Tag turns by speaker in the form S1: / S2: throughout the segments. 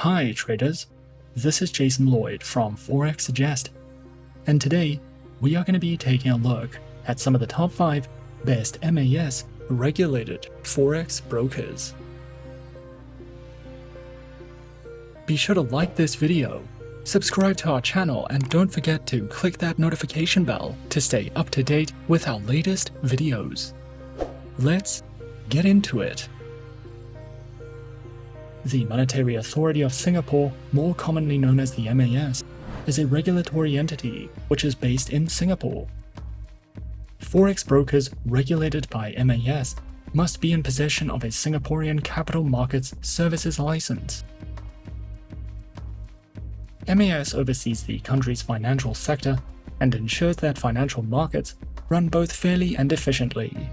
S1: Hi traders, this is Jason Lloyd from Forexsuggest, and today we are going to be taking a look at some of the top 5 best MAS-regulated Forex brokers. Be sure to like this video, subscribe to our channel, and don't forget to click that notification bell to stay up to date with our latest videos. Let's get into it. The Monetary Authority of Singapore, more commonly known as the MAS, is a regulatory entity which is based in Singapore. Forex brokers regulated by MAS must be in possession of a Singaporean Capital Markets Services license. MAS oversees the country's financial sector and ensures that financial markets run both fairly and efficiently.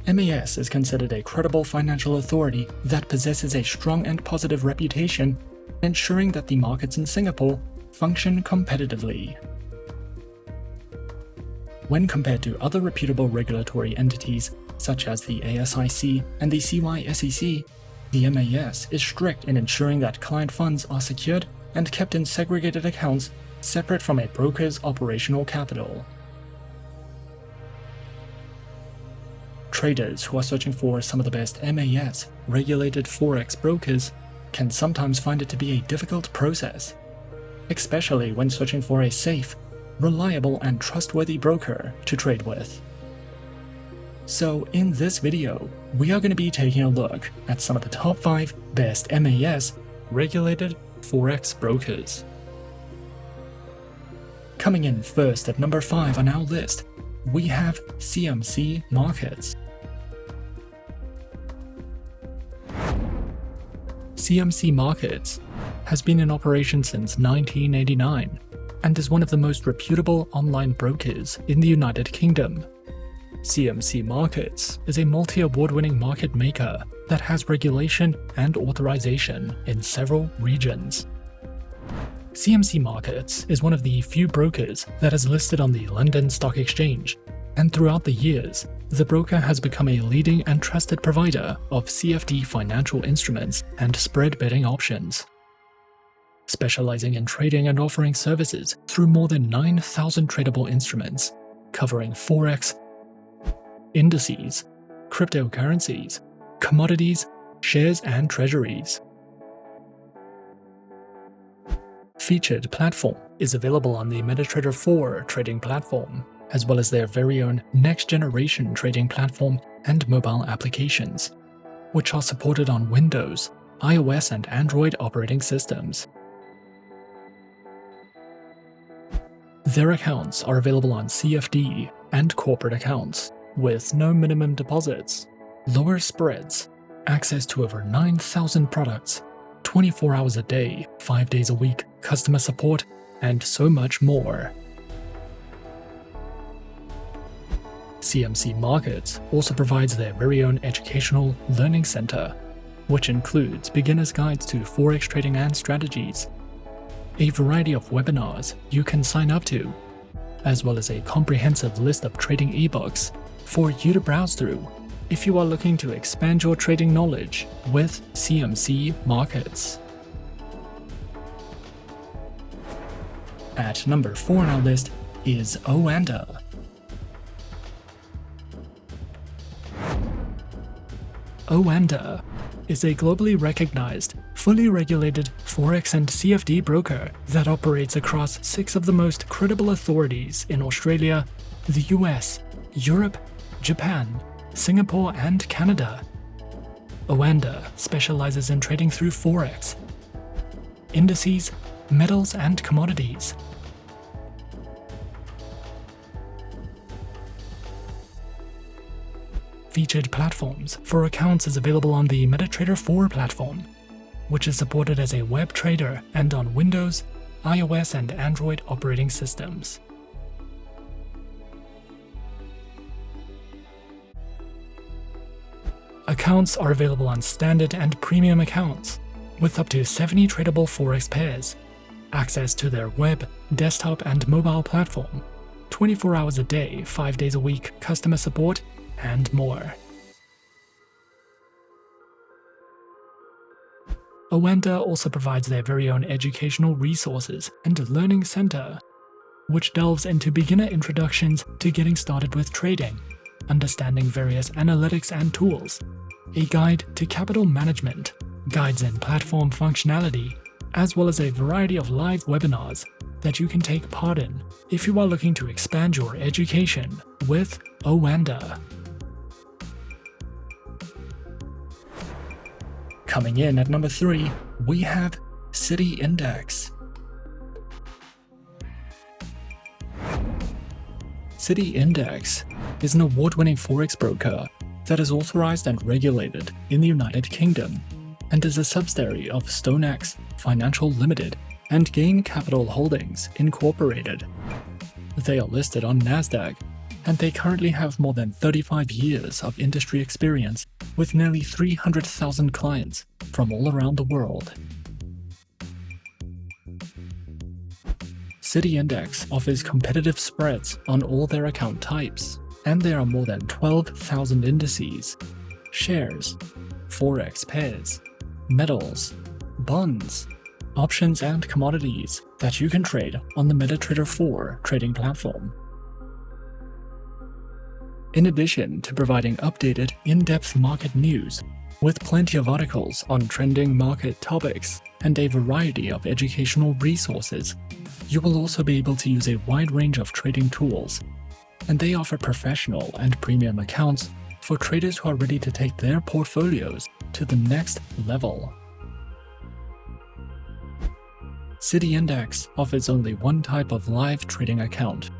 S1: MAS is considered a credible financial authority that possesses a strong and positive reputation, ensuring that the markets in Singapore function competitively. When compared to other reputable regulatory entities such as the ASIC and the CYSEC, the MAS is strict in ensuring that client funds are secured and kept in segregated accounts separate from a broker's operational capital. Traders who are searching for some of the best MAS-regulated Forex brokers can sometimes find it to be a difficult process, especially when searching for a safe, reliable, and trustworthy broker to trade with. So in this video, we are going to be taking a look at some of the top 5 best MAS-regulated Forex brokers. Coming in first at number 5 on our list, we have CMC Markets. CMC Markets has been in operation since 1989 and is one of the most reputable online brokers in the United Kingdom. CMC Markets is a multi-award-winning market maker that has regulation and authorization in several regions. CMC Markets is one of the few brokers that is listed on the London Stock Exchange, and throughout the years, the broker has become a leading and trusted provider of CFD financial instruments and spread betting options. Specializing in trading and offering services through more than 9,000 tradable instruments, covering Forex, indices, cryptocurrencies, commodities, shares, and treasuries. Featured platform is available on the MetaTrader 4 trading platform, as well as their very own next-generation trading platform and mobile applications, which are supported on Windows, iOS, and Android operating systems. Their accounts are available on CFD and corporate accounts, with no minimum deposits, lower spreads, access to over 9,000 products, 24 hours a day, 5 days a week, customer support, and so much more. CMC Markets also provides their very own educational learning center, which includes beginner's guides to Forex trading and strategies, a variety of webinars you can sign up to, as well as a comprehensive list of trading ebooks for you to browse through if you are looking to expand your trading knowledge with CMC Markets. At number 4 on our list is Oanda. Oanda is a globally recognized, fully regulated Forex and CFD broker that operates across 6 of the most credible authorities in Australia, the US, Europe, Japan, Singapore, and Canada. Oanda specializes in trading through Forex, indices, metals, and commodities. Featured platforms for accounts is available on the MetaTrader 4 platform, which is supported as a web trader and on Windows, iOS, and Android operating systems. Accounts are available on standard and premium accounts, with up to 70 tradable Forex pairs, access to their web, desktop, and mobile platform, 24 hours a day, 5 days a week, customer support, and more. Oanda also provides their very own educational resources and learning center, which delves into beginner introductions to getting started with trading, understanding various analytics and tools, a guide to capital management, guides and platform functionality, as well as a variety of live webinars that you can take part in if you are looking to expand your education with Oanda. Coming in at number 3, we have City Index. City Index is an award-winning Forex broker that is authorized and regulated in the United Kingdom and is a subsidiary of StoneX Financial Limited and Gain Capital Holdings Incorporated. They are listed on NASDAQ, and they currently have more than 35 years of industry experience with nearly 300,000 clients from all around the world. City Index offers competitive spreads on all their account types, and there are more than 12,000 indices, shares, Forex pairs, metals, bonds, options and commodities that you can trade on the MetaTrader 4 trading platform. In addition to providing updated, in-depth market news with plenty of articles on trending market topics and a variety of educational resources, you will also be able to use a wide range of trading tools, and they offer professional and premium accounts for traders who are ready to take their portfolios to the next level. City Index offers only one type of live trading account,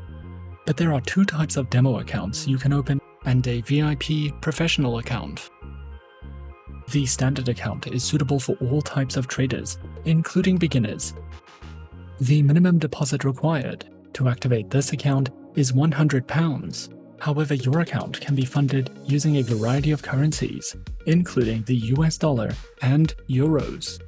S1: but there are 2 types of demo accounts you can open and a VIP professional account. The standard account is suitable for all types of traders, including beginners. The minimum deposit required to activate this account is £100. However, your account can be funded using a variety of currencies, including the US dollar and euros.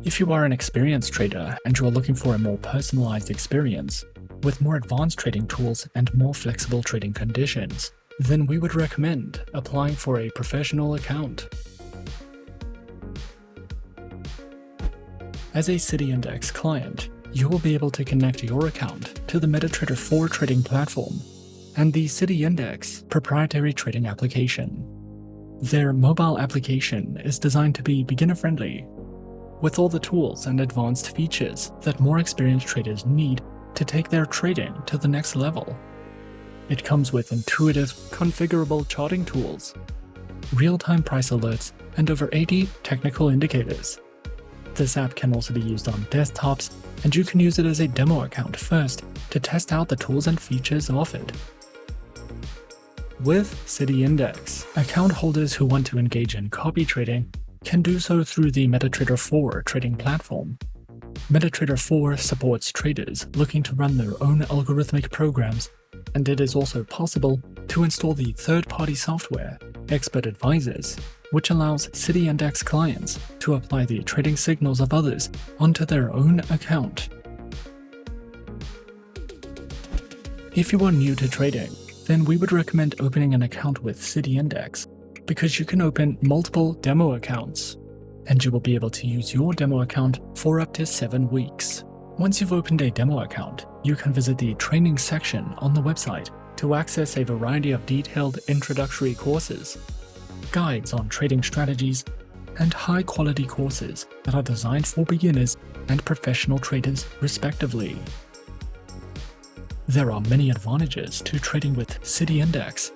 S1: If you are an experienced trader and you are looking for a more personalized experience, with more advanced trading tools and more flexible trading conditions, then we would recommend applying for a professional account. As a City Index client, you will be able to connect your account to the MetaTrader 4 trading platform and the City Index proprietary trading application. Their mobile application is designed to be beginner-friendly, with all the tools and advanced features that more experienced traders need to take their trading to the next level. It comes with intuitive, configurable charting tools, real-time price alerts, and over 80 technical indicators. This app can also be used on desktops, and you can use it as a demo account first to test out the tools and features offered. With City Index, account holders who want to engage in copy trading can do so through the MetaTrader 4 trading platform. MetaTrader 4 supports traders looking to run their own algorithmic programs, and it is also possible to install the third-party software, Expert Advisors, which allows City Index clients to apply the trading signals of others onto their own account. If you are new to trading, then we would recommend opening an account with City Index, because you can open multiple demo accounts, and you will be able to use your demo account for up to 7 weeks. Once you've opened a demo account, you can visit the training section on the website to access a variety of detailed introductory courses, guides on trading strategies, and high-quality courses that are designed for beginners and professional traders respectively. There are many advantages to trading with City Index,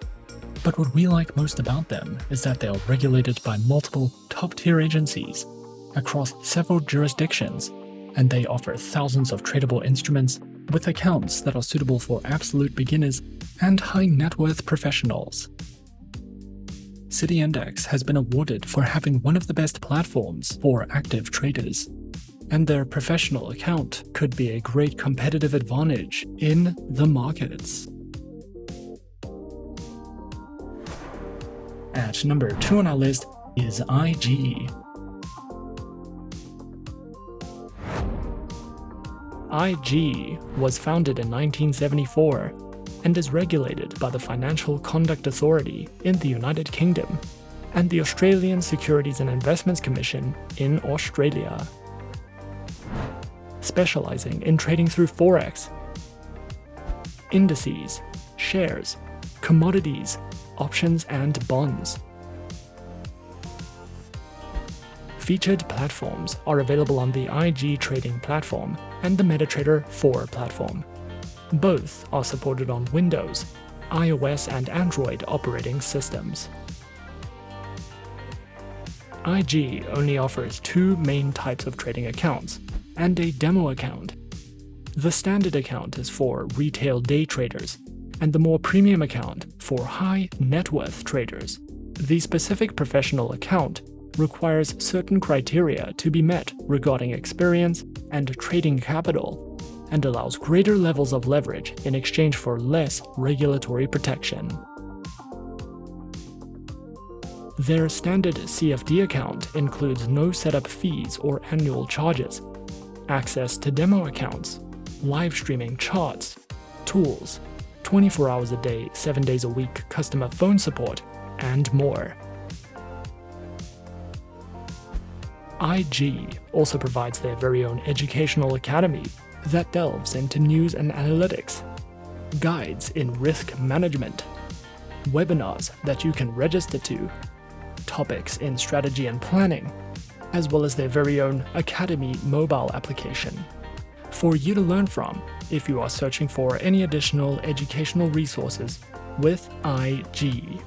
S1: but what we like most about them is that they are regulated by multiple top-tier agencies across several jurisdictions, and they offer thousands of tradable instruments with accounts that are suitable for absolute beginners and high-net-worth professionals. City Index has been awarded for having one of the best platforms for active traders, and their professional account could be a great competitive advantage in the markets. At number 2 on our list is IG. IG was founded in 1974 and is regulated by the Financial Conduct Authority in the United Kingdom. and the Australian Securities and Investments Commission in Australia. Specializing in trading through Forex, indices, shares, commodities, options and bonds. Featured platforms are available on the IG Trading platform and the MetaTrader 4 platform. Both are supported on Windows, iOS and Android operating systems. IG only offers two main types of trading accounts and a demo account. The standard account is for retail day traders, and the more premium account for high net worth traders. The specific professional account requires certain criteria to be met regarding experience and trading capital, and allows greater levels of leverage in exchange for less regulatory protection. Their standard CFD account includes no setup fees or annual charges, access to demo accounts, live streaming charts, tools, 24 hours a day, 7 days a week customer phone support, and more. IG also provides their very own educational academy that delves into news and analytics, guides in risk management, webinars that you can register to, topics in strategy and planning, as well as their very own Academy mobile application for you to learn from if you are searching for any additional educational resources with IG.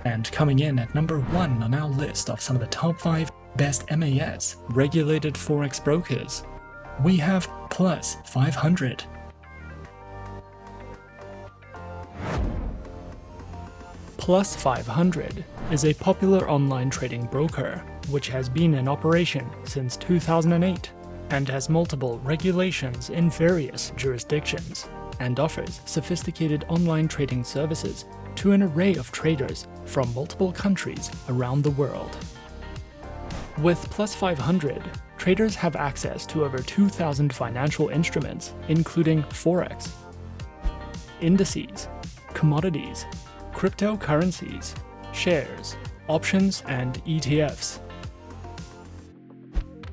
S1: And coming in at number 1 on our list of some of the top 5 best MAS regulated Forex brokers, we have Plus 500. Plus 500 is a popular online trading broker which has been in operation since 2008 and has multiple regulations in various jurisdictions and offers sophisticated online trading services to an array of traders from multiple countries around the world. With Plus 500, traders have access to over 2,000 financial instruments, including Forex, indices, commodities, cryptocurrencies, shares, options, and ETFs.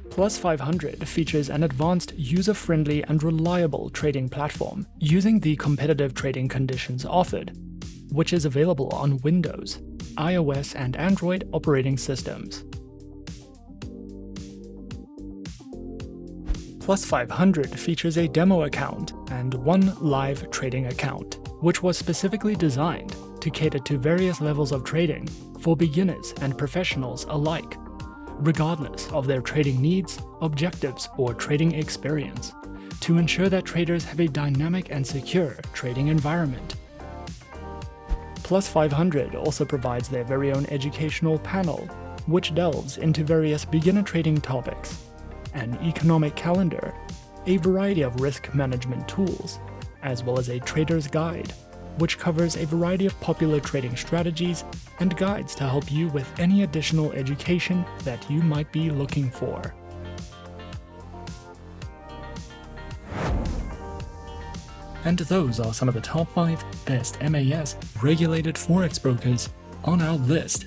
S1: Plus 500 features an advanced, user-friendly, and reliable trading platform using the competitive trading conditions offered, which is available on Windows, iOS, and Android operating systems. Plus 500 features a demo account and one live trading account, which was specifically designed to cater to various levels of trading for beginners and professionals alike, regardless of their trading needs, objectives, or trading experience, to ensure that traders have a dynamic and secure trading environment. Plus 500 also provides their very own educational panel, which delves into various beginner trading topics, an economic calendar, a variety of risk management tools, as well as a trader's guide, which covers a variety of popular trading strategies and guides to help you with any additional education that you might be looking for. And those are some of the top 5 best MAS regulated Forex brokers on our list.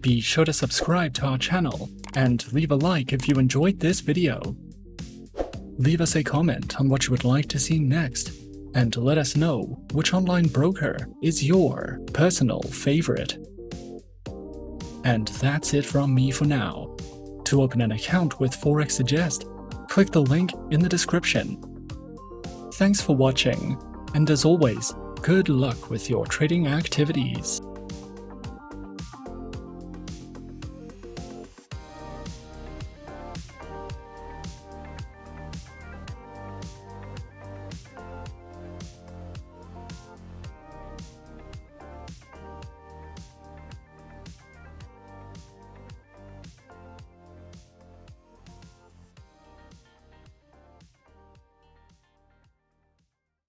S1: Be sure to subscribe to our channel and leave a like if you enjoyed this video. Leave us a comment on what you would like to see next, and let us know which online broker is your personal favorite. And that's it from me for now. To open an account with Forexsuggest, click the link in the description. Thanks for watching, and as always, good luck with your trading activities.